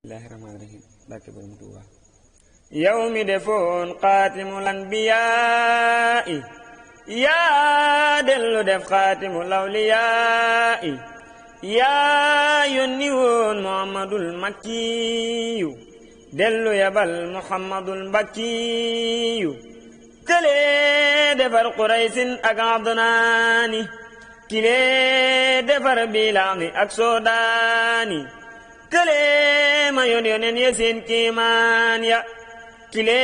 Bismillahirrahmanirrahim. Barke borom Tuuba. yow mi defoon xaatimul anbiyaa'i yaa dellu def xaatimul awliyaa'i yaa yónni woon muhammadul makkiyu dellu yabal muhammadul mbakkiyu kële defar quraysin ak adnaani kile defar bilaani ak soodaani kële ma yonen ya seen kiimaan ya kile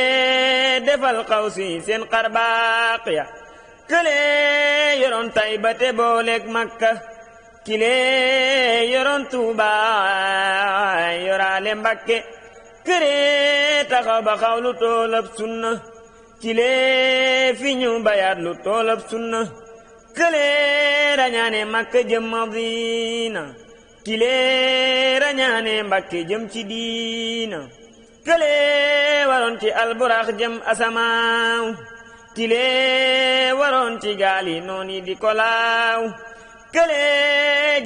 defal xawsi seen xarbaax ya kële yoroon Tayba te booleeg Makka kile yoroon Tuuba yoraale Mbakke kële taxaw ba xawlu toolab sunna kile fi ñu bayaat lu toolab sunna kële rañaane Makka jëm Madina kile rañaane Mbakke jëm ci diina kële waroon ci alburax jëm asamaaw kile waroon ci gaali nooni di kolaaw kële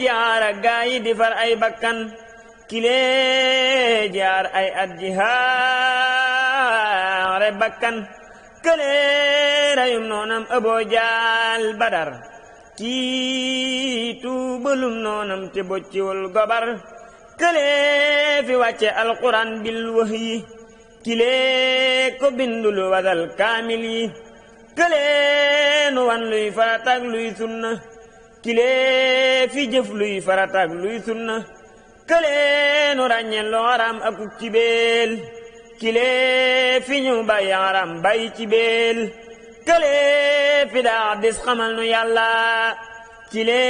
jaar ak gaayi di far ay bakkan kile jaar ay at jihaare bakkan kële rayum noonam Aboo Jaal Badar kii tuubalum noonam te bocciwul gobar kële fi wàcce alquran bil wahyi kile ko bindul wasal kaamil yi kële nu wan luy farataak luy sunna kile fi jëf luy farataak luy sunna kële nu ràññeen lu haram akuk ci beel kile fi ñu bàyyi haram bàyyi ci beel kële fi daa dis xamal nu yàlla kile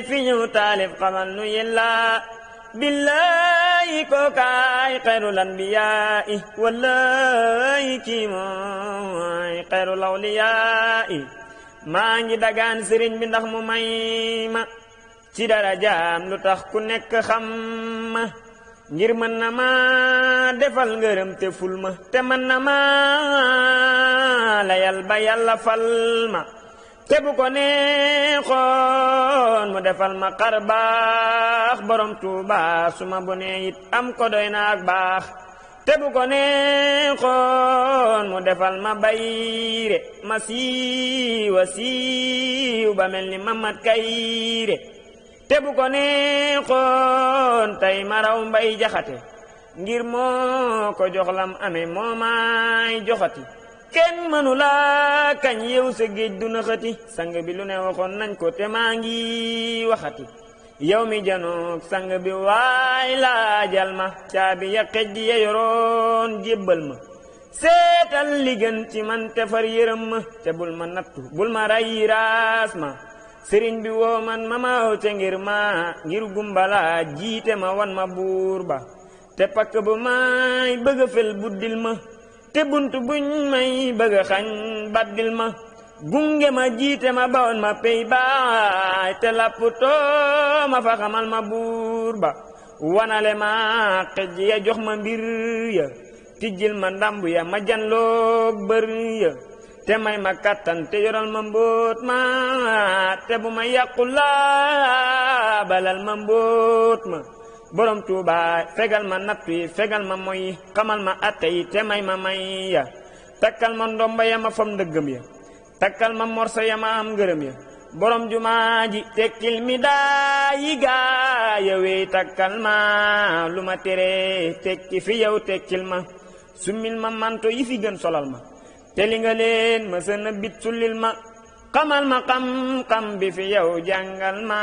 fi ñu taalif xamal nu yàlla billahi kookaay xayrul anbiyaa'i wallahi kii mooy xayrul awliyaa'i maa ngi dagaan sëriñ bi ndax mu may ma ci darajaam lu tax ku nekk xam ma ngir mën na ma defal ngërëm te ful ma te mën na ma layal ba yàlla fal ma te bu ko neexoon mu defal ma xar baax borom Tuuba su ma bu nee it am ko doy na ak baax te bu ko neexoon mu defal ma bayre ma siiwa siiw ba mel ni Mamad Kayre te bu ko neexoon tey ma raw Mbay Jaxate ngir moo ko jox lam amee moo may joxati kenn mënu la kañ yow sa géej du naxati sang bi lu ne waxoon nañ ko te maa ngi waxati yow mi janoog sang bi waay laajal ma caabi ya xej ya yoroon jébbal ma seetal li gën ci man te far yërëm ma te bul ma nattu bul ma ray raas ma sëriñ bi woo man ma maaw te ngir gumbala jiite ma wan ma buur ba te pakk bu may bëgg fel buddil ma te buntu buñ may bëgg xañ baddil ma gunge ma jiite ma bawoon ma pey baay te lapputoo ma fa xamal ma buur ba wanale ma xej ya jox ma mbir ya tijjil ma ndambu ya ma janloog bër ya te may ma kattan te yoral ma mbóot ma te bu ma yàqu laa balal ma mbóot ma borom Tuuba fegal ma nattu yi fegal ma moy xamal ma atte yi te may ma may ya takkal ma ndomba ya ma fam ndëggam ya takkal ma morso ya ma am ngërëm ya borom jumaa ji tekkil mi daa yi gaa ya wey takkal ma lu ma tere tekki fi yow tekkil ma summil ma manto yi fi gën solal ma te li nga leen ma sëna bit sullil ma xamal ma xam-xam bi fi yow jàngal ma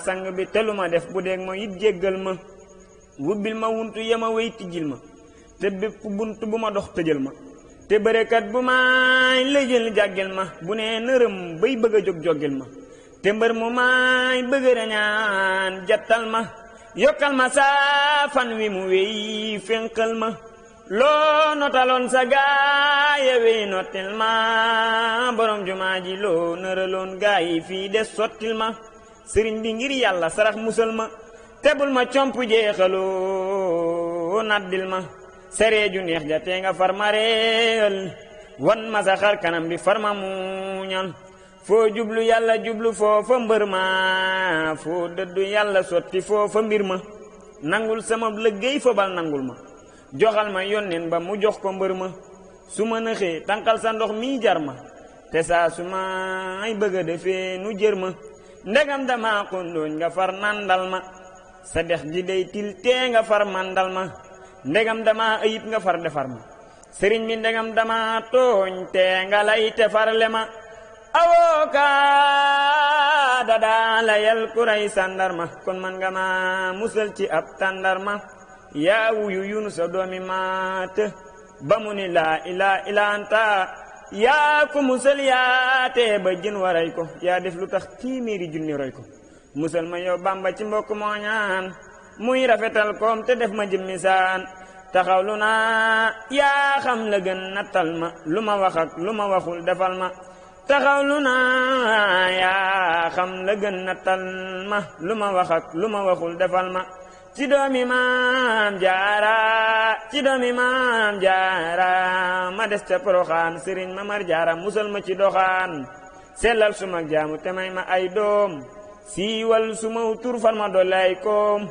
sang bi te lu ma def bu deeg ma it jéggal ma wubbil ma wuntu ya ma wey tijjil ma te bépp bunt bu ma dox tëjal ma te bërekat bu may lëjël jàggil ma bu nee nërëm bay bëgg a jóg-jógil ma te mbër mu may bëgg rañaan jattal ma yokkal ma saa fan wi mu wey fénqal ma loo notaloon sa gaaya wey nottil ma borom jumaa ji loo nëraloon gaayi fii des sottil ma sëriñ bi ngir yàlla sarax musal ma tebul ma comp jeexaloo naddil ma sereeju neex ja tee nga far ma réel wan ma sa xar kanam bi far ma muñal foo jublu yàlla jublu foofa mbër ma foo dëddu yàlla sotti foofa mbir ma nangul sama liggéey fobal nangul ma joxal ma yónneen ba mu jox ko mbër ma su ma nëxee tànqal sa ndox mi jar ma te saa su may bëgg a defee nu jër ma ndegam dama xondooñ nga far nandal ma sa dex ji day til tee nga far mandal ma ndegam dama ayib nga far defar ma sëriñ bi ndegam dama tooñ tee nga lay te farle ma awooka dadaa la yal kuray sàndarma kon man nga ma musal ci ab tàndarma yaa wuyu Yunusa doomi maata ba mu ni laa ilaa illa anta yaa ko musal yaate ba jën waray ko yaa def lu tax téeméeri junni roy ko musal ma yow Bamba ci mbokk moo ñaan muy rafetal koom te def ma jëmmi saan taxawlu naa yaa xam la gën nattal ma lu ma wax ak lu ma waxul defal ma taxawlu naa yaa xam la gën nattal ma lu ma wax ak lu ma waxul defal ma ci doomi maam jaara ma des ca Poroxaan sëriñ Mamar Jaara musal ma ci doxaan sellal suma jaamu te may ma ay doom siiwal suma tur far ma dolay koom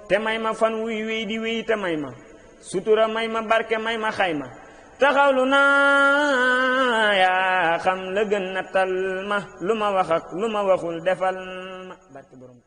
te may ma fan wuy wéy di wéy te may ma sutura may ma barke may ma xayma taxawlu naa yaa xam la gën nattal ma lu ma wax ak lu ma waxul defal ma barke borom